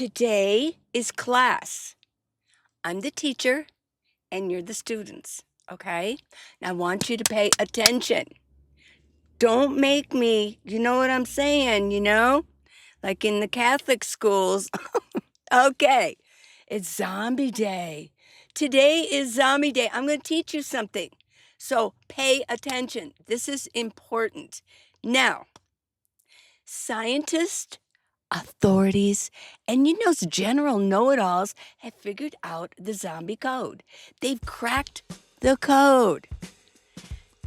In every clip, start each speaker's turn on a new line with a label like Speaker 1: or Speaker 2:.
Speaker 1: Today is class. I'm the teacher and you're the students, okay? Now I want you to pay attention. Don't make me, you know what I'm saying, like in the Catholic schools. Okay, it's Zombie Day. Today is Zombie Day. I'm going to teach you something. So pay attention. This is important. Now, scientists, authorities, and general know-it-alls have figured out the zombie code. They've cracked the code.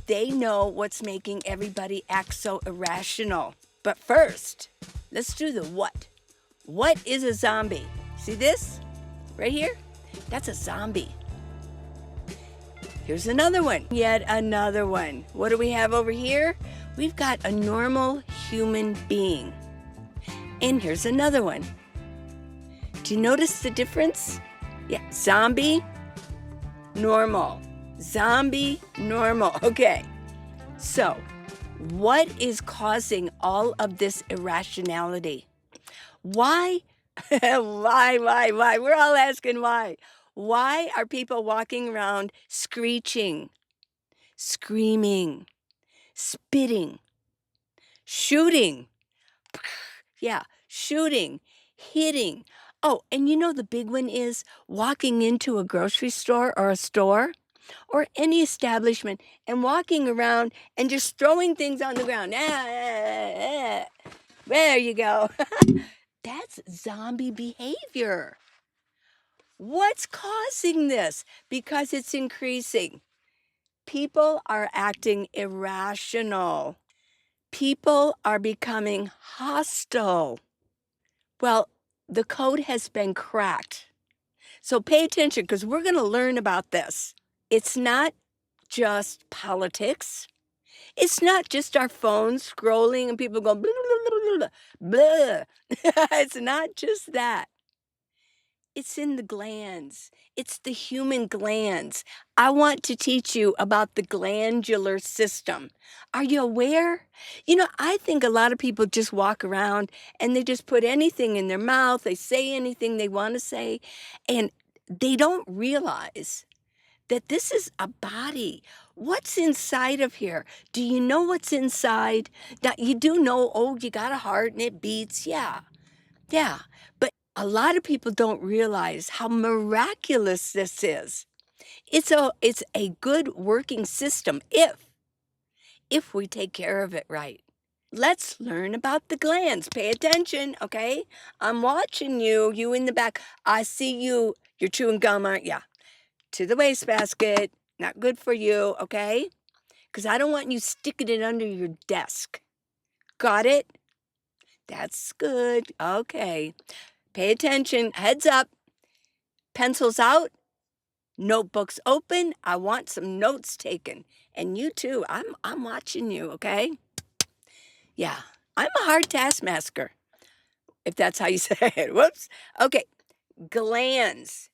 Speaker 1: They know what's making everybody act so irrational. But first, let's do the what. What is a zombie? See this? Right here? That's a zombie. Here's another one. Yet another one. What do we have over here? We've got a normal human being. And here's another one. Do you notice the difference? Yeah, zombie, normal. Zombie, normal. Okay. So, what is causing all of this irrationality? Why? Why? We're all asking why. Why are people walking around screeching, screaming, spitting, shooting? Yeah, shooting, hitting. Oh, and the big one is walking into a grocery store or a store or any establishment and walking around and just throwing things on the ground. There you go. That's zombie behavior. What's causing this? Because it's increasing. People are acting irrational. People are becoming hostile. Well, the code has been cracked. So pay attention because we're going to learn about this. It's not just politics. It's not just our phones scrolling and people go blah, blah, blah, blah, blah. It's not just that. It's in the glands. It's the human glands. I want to teach you about the glandular system. Are you aware? I think a lot of people just walk around and they just put anything in their mouth. They say anything they want to say, and they don't realize that this is a body. What's inside of here? Do you know what's inside? Now, you do know, oh, you got a heart and it beats. Yeah. But a lot of people don't realize how miraculous this is. It's a good working system if we take care of it right. Let's learn about the glands. Pay attention, okay? I'm watching you, you in the back. I see you. You're chewing gum, aren't you? To the wastebasket. Not good for you, okay? Because I don't want you sticking it under your desk. Got it? That's good. Okay. Pay attention. Heads up. Pencils out. Notebooks open. I want some notes taken. And you too. I'm watching you, okay? Yeah. I'm a hard taskmaster, if that's how you say it. Whoops. Okay. Glands.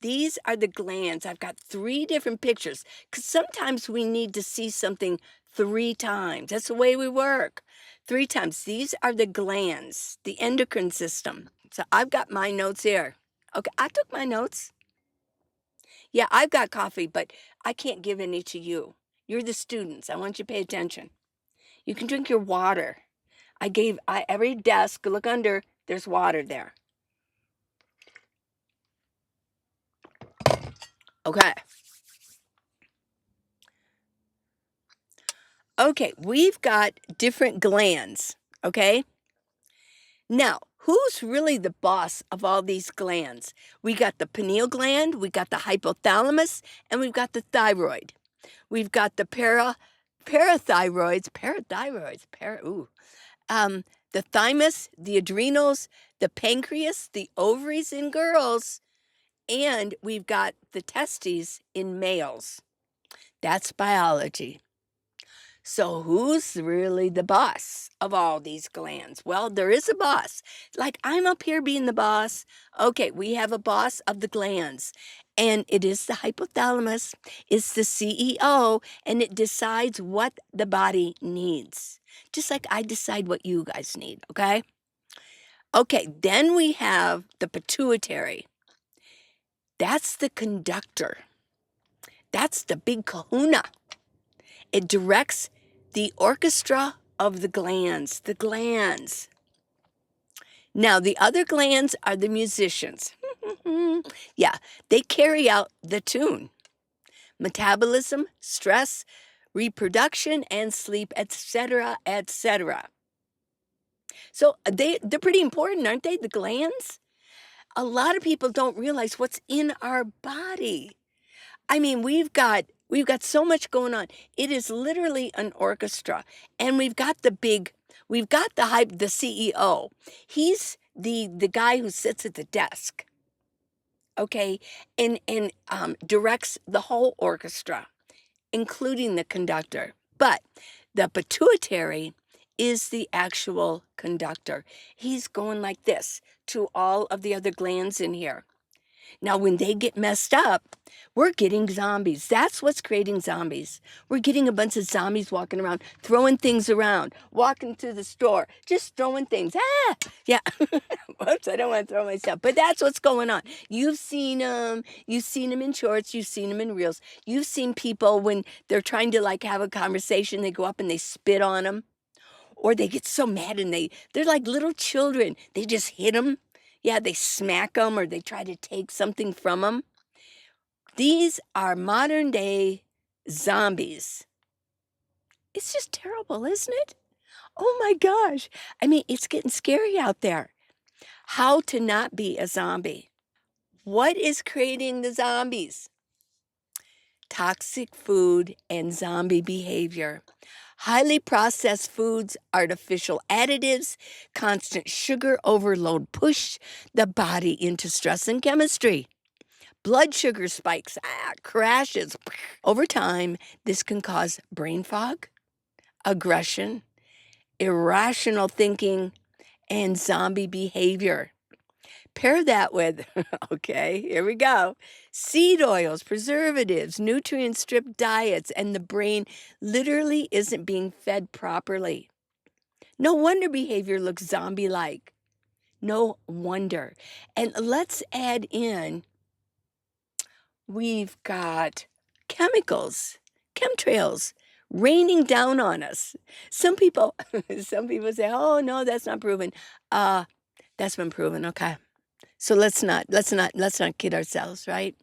Speaker 1: These are the glands. I've got 3 different pictures because sometimes we need to see something 3 times. That's the way we work. 3 times. These are the glands, the endocrine system. So I've got my notes here. Okay, I took my notes. Yeah, I've got coffee, but I can't give any to you. You're the students. I want you to pay attention. You can drink your water. Every desk, look under, there's water there. Okay. Okay, we've got different glands, okay? Now, who's really the boss of all these glands? We got the pineal gland, we got the hypothalamus, and we've got the thyroid. We've got the the thymus, the adrenals, the pancreas, the ovaries in girls, and we've got the testes in males. That's biology. So who's really the boss of all these glands? Well, there is a boss. Like I'm up here being the boss. Okay, we have a boss of the glands, and it is the hypothalamus. It's the CEO, and it decides what the body needs. Just like I decide what you guys need, okay? Okay, then we have the pituitary. That's the conductor. That's the big kahuna. It directs the orchestra of the glands, the glands. Now, the other glands are the musicians. Yeah, they carry out the tune. Metabolism, stress, reproduction, and sleep, etc., etc. So they're pretty important, aren't they? The glands. A lot of people don't realize what's in our body. I mean, we've got so much going on. It is literally an orchestra, and we've got the CEO. He's the guy who sits at the desk, okay, and directs the whole orchestra, including the conductor. But the pituitary is the actual conductor. He's going like this to all of the other glands in here. Now, when they get messed up, we're getting zombies. That's what's creating zombies. We're getting a bunch of zombies walking around, throwing things around, walking to the store, just throwing things. Ah, yeah. Whoops, I don't want to throw myself. But that's what's going on. You've seen them. You've seen them in shorts. You've seen them in reels. You've seen people when they're trying to like have a conversation, they go up and they spit on them. Or they get so mad and they're like little children. They just hit them. Yeah, they smack them or they try to take something from them. These are modern day zombies. It's just terrible, isn't it? Oh my gosh. I mean, it's getting scary out there. How to not be a zombie. What is creating the zombies? Toxic food and zombie behavior. Highly processed foods, artificial additives, constant sugar overload push the body into stress and chemistry. Blood sugar spikes, crashes. Over time, this can cause brain fog, aggression, irrational thinking, and zombie behavior. Pair that with, okay, here we go, seed oils, preservatives, nutrient-stripped diets, and the brain literally isn't being fed properly. No wonder behavior looks zombie-like. No wonder. And let's add in, we've got chemicals, chemtrails raining down on us. Some people, some people say, "Oh no, that's not proven." That's been proven. Okay. So let's not kid ourselves, right?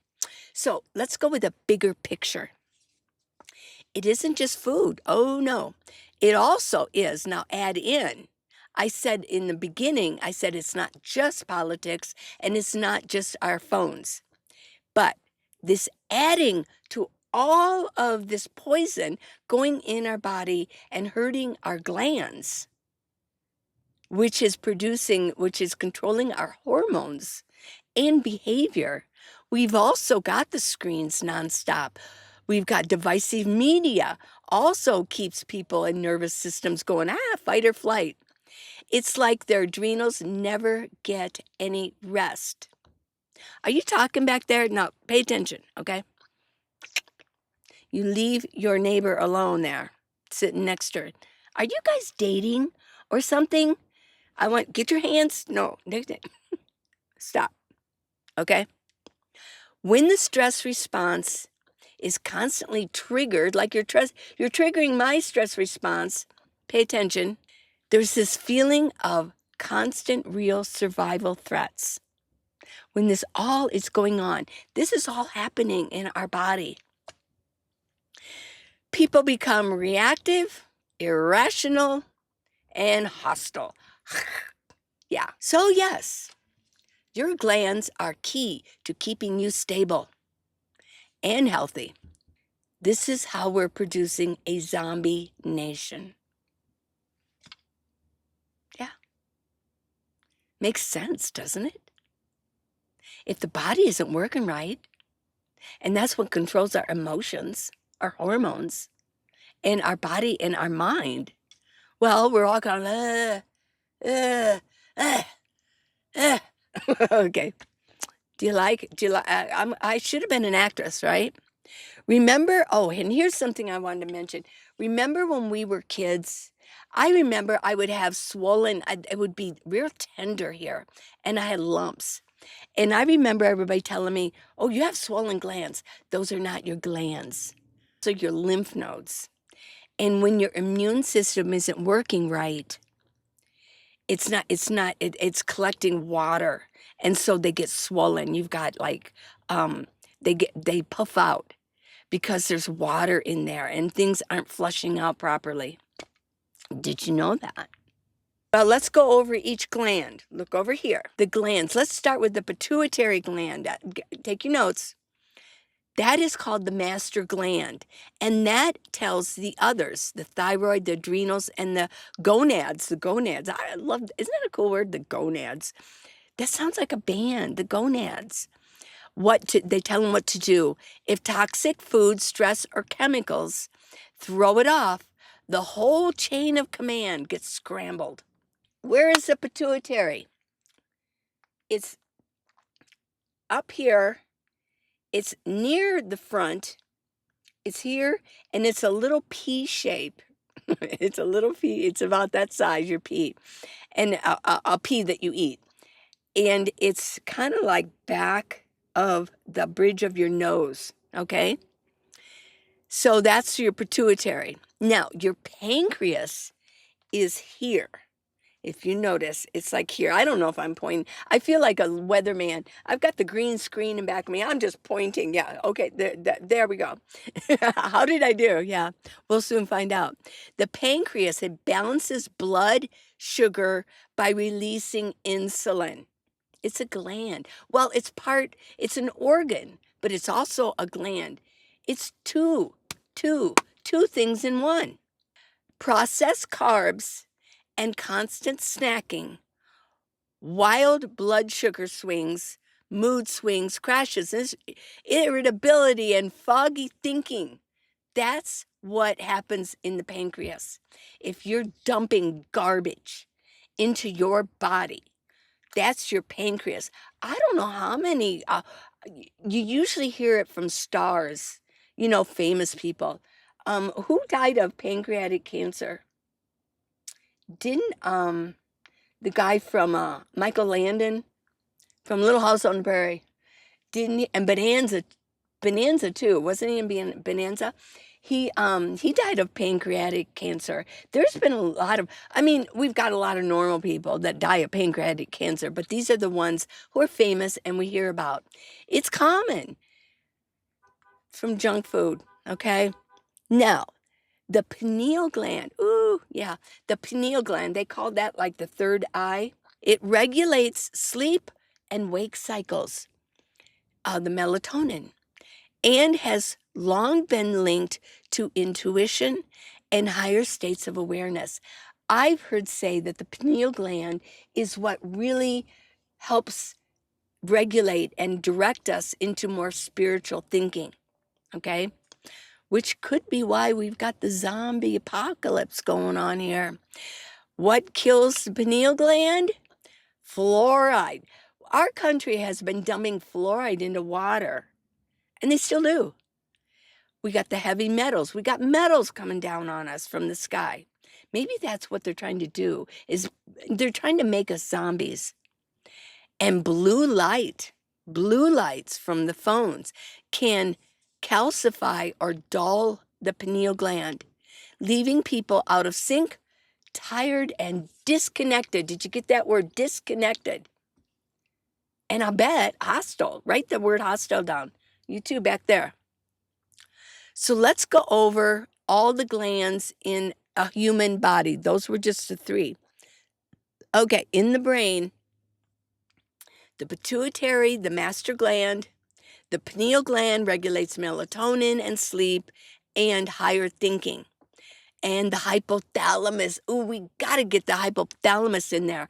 Speaker 1: So let's go with a bigger picture. It isn't just food. Oh no. It also is. Now add in. I said in the beginning, I said it's not just politics and it's not just our phones. But this adding to all of this poison going in our body and hurting our glands, which is controlling our hormones and behavior. We've also got the screens nonstop. We've got divisive media, also keeps people and nervous systems going, fight or flight. It's like their adrenals never get any rest. Are you talking back there? No, pay attention, okay? You leave your neighbor alone there, sitting next to her. Are you guys dating or something? Get your hands, no, stop, okay? When the stress response is constantly triggered, like you're triggering my stress response, pay attention, there's this feeling of constant real survival threats. When this all is going on, this is all happening in our body. People become reactive, irrational, and hostile. Yeah. So yes, your glands are key to keeping you stable and healthy. This is how we're producing a zombie nation. Yeah. Makes sense, doesn't it? If the body isn't working right, and that's what controls our emotions, our hormones, and our body and our mind, well, we're all going, okay. I should have been an actress, right? Remember, and here's something I wanted to mention. Remember when we were kids, I remember I would have swollen, it would be real tender here, and I had lumps. And I remember everybody telling me, oh, you have swollen glands. Those are not your glands. Those are your lymph nodes. And when your immune system isn't working right, it's collecting water. And so they get swollen. You've got like, they puff out because there's water in there and things aren't flushing out properly. Did you know that? Well, let's go over each gland. Look over here. The glands. Let's start with the pituitary gland. Take your notes. That is called the master gland. And that tells the others, the thyroid, the adrenals, and the gonads. The gonads. I love, isn't that a cool word? The gonads. That sounds like a band, the gonads. They tell them what to do. If toxic food, stress, or chemicals throw it off, the whole chain of command gets scrambled. Where is the pituitary? It's up here. It's near the front. It's here, and it's a little pea shape. It's a little pea. It's about that size, your pea, and a pea that you eat. And it's kind of like back of the bridge of your nose, okay? So that's your pituitary. Now, your pancreas is here. If you notice, it's like here. I don't know if I'm pointing. I feel like a weatherman. I've got the green screen in back of me. I'm just pointing. Yeah, okay, there we go. How did I do? Yeah, we'll soon find out. The pancreas, it balances blood sugar by releasing insulin. It's a gland. Well, it's an organ, but it's also a gland. It's two things in one. Processed carbs and constant snacking, wild blood sugar swings, mood swings, crashes, irritability, and foggy thinking. That's what happens in the pancreas. If you're dumping garbage into your body, that's your pancreas. I don't know how many, you usually hear it from stars, famous people. Who died of pancreatic cancer? Didn't the guy from Michael Landon from Little House on the Prairie, didn't he? And Bonanza too, wasn't he in Bonanza? He died of pancreatic cancer. There's been a lot of, we've got a lot of normal people that die of pancreatic cancer, but these are the ones who are famous and we hear about. It's common from junk food, okay? Now, the pineal gland, the pineal gland, they call that like the third eye. It regulates sleep and wake cycles, the melatonin, and has long been linked to intuition and higher states of awareness. I've heard say that the pineal gland is what really helps regulate and direct us into more spiritual thinking, okay? Which could be why we've got the zombie apocalypse going on here. What kills the pineal gland? Fluoride. Our country has been dumping fluoride into water, and they still do. We got the heavy metals. We got metals coming down on us from the sky. Maybe that's what they're trying to do, is they're trying to make us zombies. And blue lights from the phones can calcify or dull the pineal gland, leaving people out of sync, tired, and disconnected. Did you get that word, disconnected? And I bet hostile. Write the word hostile down. You too, back there. So let's go over all the glands in a human body. Those were just the 3. Okay, in the brain, the pituitary, the master gland, the pineal gland regulates melatonin and sleep and higher thinking. And the hypothalamus, we got to get the hypothalamus in there.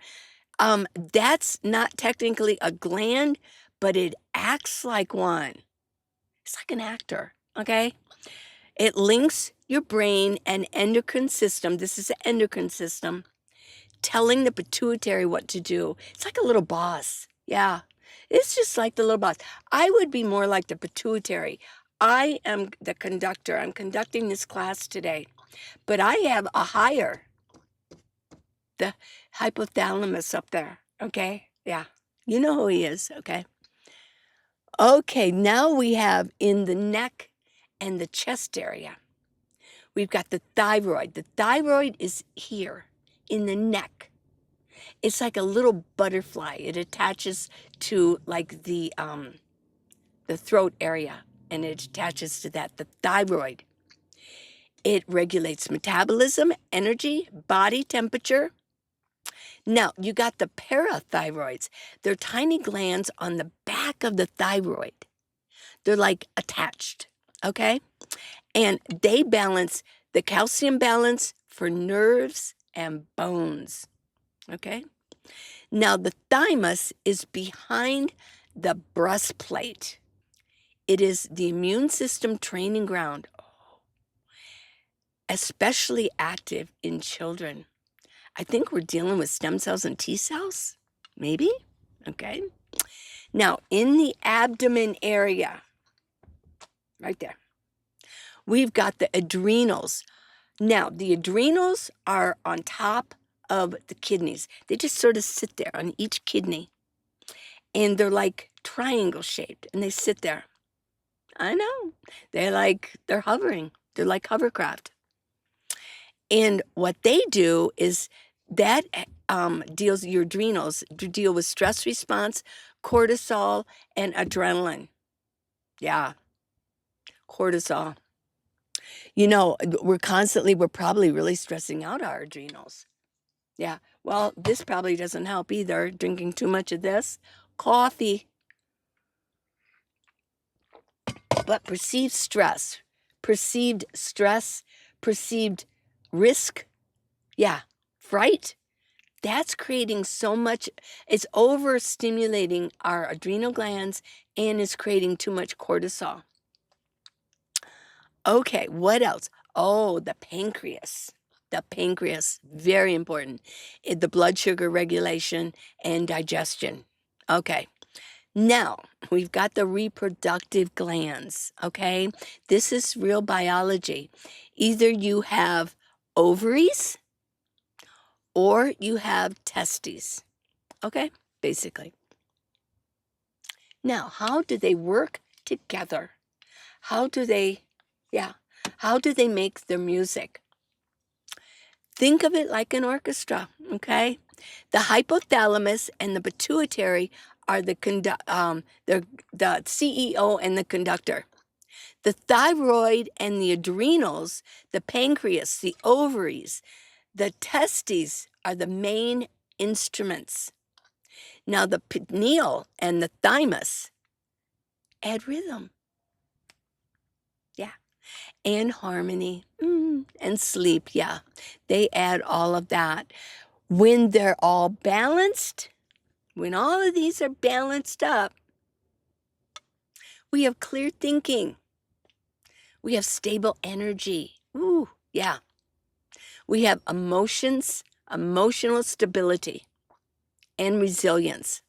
Speaker 1: That's not technically a gland, but it acts like one. It's like an actor, okay? It links your brain and endocrine system. This is the endocrine system, telling the pituitary what to do. It's like a little boss. Yeah, it's just like the little boss. I would be more like the pituitary. I am the conductor. I'm conducting this class today, but I have a higher the hypothalamus up there, okay? Yeah, you know who he is, okay? Okay, now we have in the neck and the chest area, we've got the thyroid. The thyroid is here in the neck. It's like a little butterfly. It attaches to like the throat area, and it attaches to that, the thyroid. It regulates metabolism, energy, body temperature. Now, you got the parathyroids. They're tiny glands on the back of the thyroid. They're like attached, okay? And they balance the calcium balance for nerves and bones, okay? Now, the thymus is behind the breastplate. It is the immune system training ground, especially active in children. I think we're dealing with stem cells and T cells, maybe, okay? Now, in the abdomen area, right there, we've got the adrenals. Now, the adrenals are on top of the kidneys. They just sort of sit there on each kidney. And they're like triangle shaped, and they sit there. I know. They're hovering. They're like hovercraft. And what they do is that deals your adrenals to deal with stress response, cortisol, and adrenaline. Yeah, cortisol. You know, we're probably really stressing out our adrenals. Yeah, well, this probably doesn't help either, drinking too much of this. Coffee. But perceived stress, perceived risk, yeah, fright, that's creating so much, it's overstimulating our adrenal glands and is creating too much cortisol. Okay, what else? Oh, the pancreas. The pancreas, very important. The blood sugar regulation and digestion. Okay. Now, we've got the reproductive glands, okay? This is real biology. Either you have ovaries or you have testes, okay? Basically. Now, how do they work together? How do they make their music? Think of it like an orchestra, okay? The hypothalamus and the pituitary are the CEO and the conductor. The thyroid and the adrenals, the pancreas, the ovaries, the testes are the main instruments. Now, the pineal and the thymus add rhythm. Yeah. And harmony and sleep. Yeah. They add all of that. When they're all balanced, when all of these are balanced up, we have clear thinking. We have stable energy. Ooh, yeah. We have emotions, emotional stability, and resilience.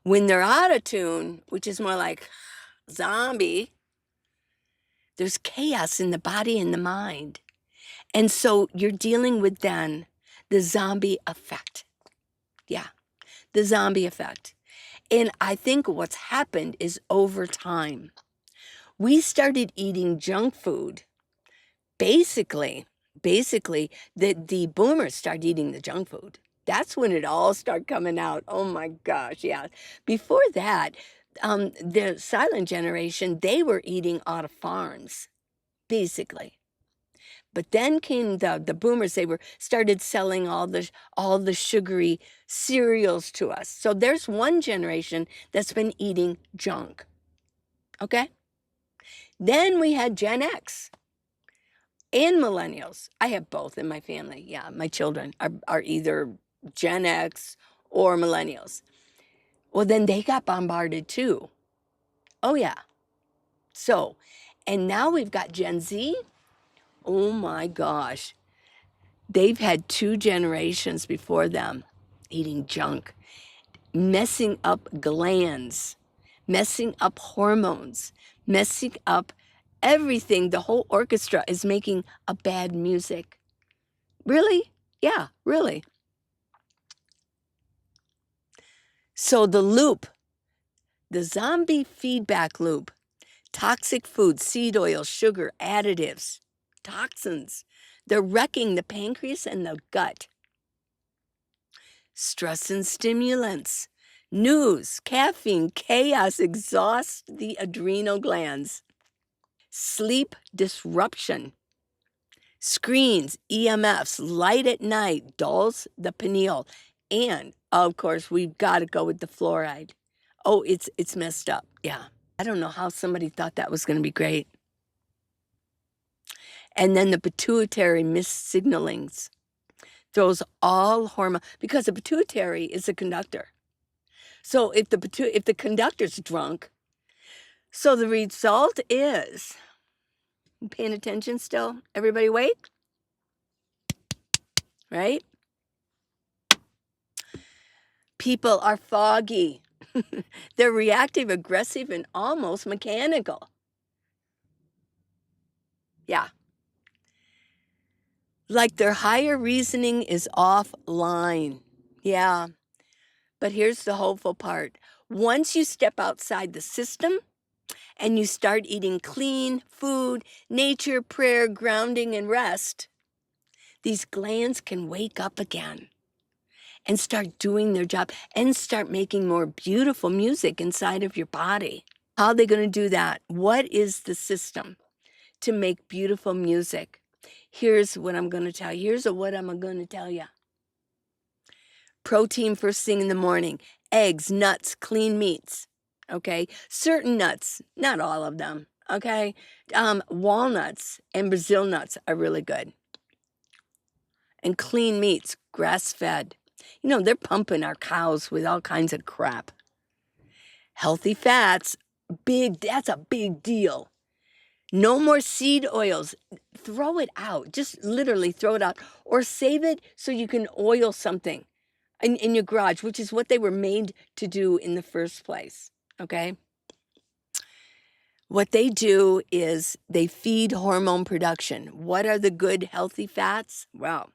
Speaker 1: When they're out of tune, which is more like zombie, there's chaos in the body and the mind. And so you're dealing with then the zombie effect. Yeah, the zombie effect. And I think what's happened is over time, we started eating junk food. Basically, the boomers started eating the junk food. That's when it all started coming out. Oh my gosh, yeah. Before that, the silent generation, they were eating out of farms, basically. But then came the boomers. They started selling all the sugary cereals to us. So there's one generation that's been eating junk. Okay? Then we had Gen X and millennials. I have both in my family. Yeah, my children are either Gen X or millennials. Well, then they got bombarded too. Oh, yeah. So, and now we've got Gen Z. Oh my gosh. They've had 2 generations before them eating junk, messing up glands, messing up hormones, messing up everything. The whole orchestra is making a bad music. Really? Yeah, really. So the loop, the zombie feedback loop, toxic food, seed oil, sugar, additives, toxins, they're wrecking the pancreas and the gut. Stress and stimulants, news, caffeine, chaos exhaust the adrenal glands. Sleep disruption, screens, EMFs, light at night dulls the pineal. And of course, we've got to go with the fluoride. Oh, it's messed up. Yeah. I don't know how somebody thought that was going to be great. And then the pituitary missignalings throws all hormone, because the pituitary is a conductor. So if the conductor's drunk, so the result is, paying attention still? Everybody awake? Right? People are foggy. They're reactive, aggressive, and almost mechanical. Yeah. Like their higher reasoning is offline. Yeah. But here's the hopeful part. Once you step outside the system and you start eating clean food, nature, prayer, grounding, and rest, these glands can wake up again and start doing their job and start making more beautiful music inside of your body. How are they going to do that? What is the system to make beautiful music? Here's what I'm going to tell you. Here's what I'm going to tell you. Protein first thing in the morning, eggs, nuts, clean meats, okay? Certain nuts, not all of them, okay? Walnuts and Brazil nuts are really good. And clean meats, grass-fed. You know, they're pumping our cows with all kinds of crap. Healthy fats, that's a big deal. No more seed oils. Throw it out. Just literally throw it out. Or save it so you can oil something in your garage, which is what they were made to do in the first place, okay? What they do is they feed hormone production. What are the good, healthy fats? Well,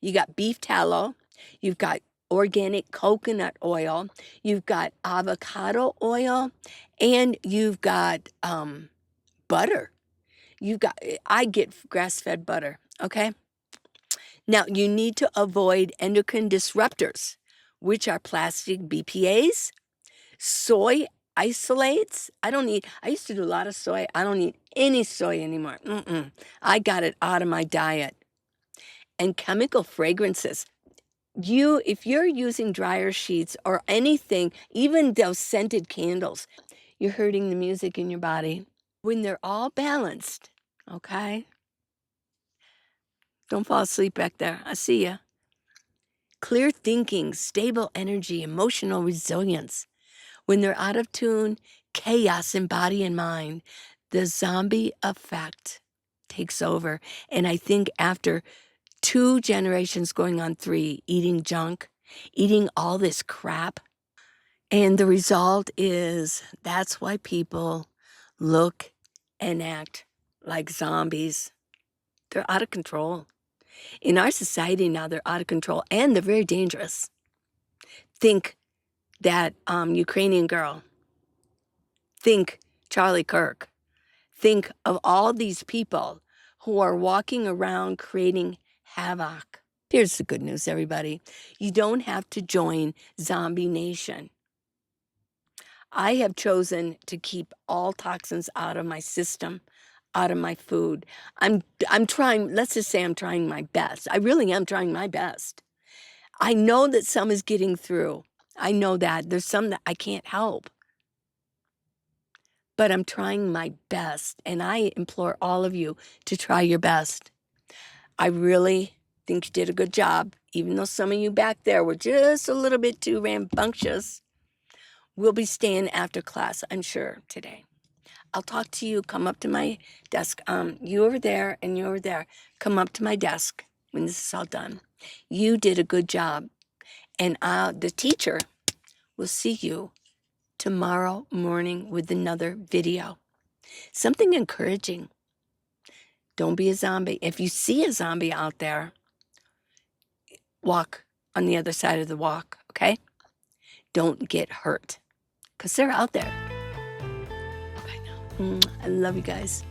Speaker 1: you got beef tallow, you've got organic coconut oil, you've got avocado oil, and you've got butter. I get grass-fed butter, okay? Now, you need to avoid endocrine disruptors, which are plastic BPAs, soy isolates. I used to do a lot of soy. I don't eat any soy anymore. I got it out of my diet. And chemical fragrances. If you're using dryer sheets or anything, even those scented candles, you're hurting the music in your body. When they're all balanced, okay? Don't fall asleep back there. I see ya. Clear thinking, stable energy, emotional resilience. When they're out of tune, chaos in body and mind, the zombie effect takes over. And I think after 2 generations going on 3, eating junk, eating all this crap, and the result is that's why people look and act like zombies. They're out of control. In our society now, they're out of control and they're very dangerous. Think that Ukrainian girl. Think Charlie Kirk. Think of all these people who are walking around creating havoc. Here's the good news, everybody. You don't have to join Zombie Nation. I have chosen to keep all toxins out of my system, out of my food. I'm trying, let's just say I'm trying my best. I really am trying my best. I know that some is getting through. I know that. There's some that I can't help. But I'm trying my best, and I implore all of you to try your best. I really think you did a good job, even though some of you back there were just a little bit too rambunctious. We'll be staying after class, I'm sure, today. I'll talk to you. Come up to my desk. You over there and you over there. Come up to my desk when this is all done. You did a good job. And the teacher will see you tomorrow morning with another video. Something encouraging. Don't be a zombie. If you see a zombie out there, walk on the other side of the walk, okay? Don't get hurt, because they're out there. Bye now. I love you guys.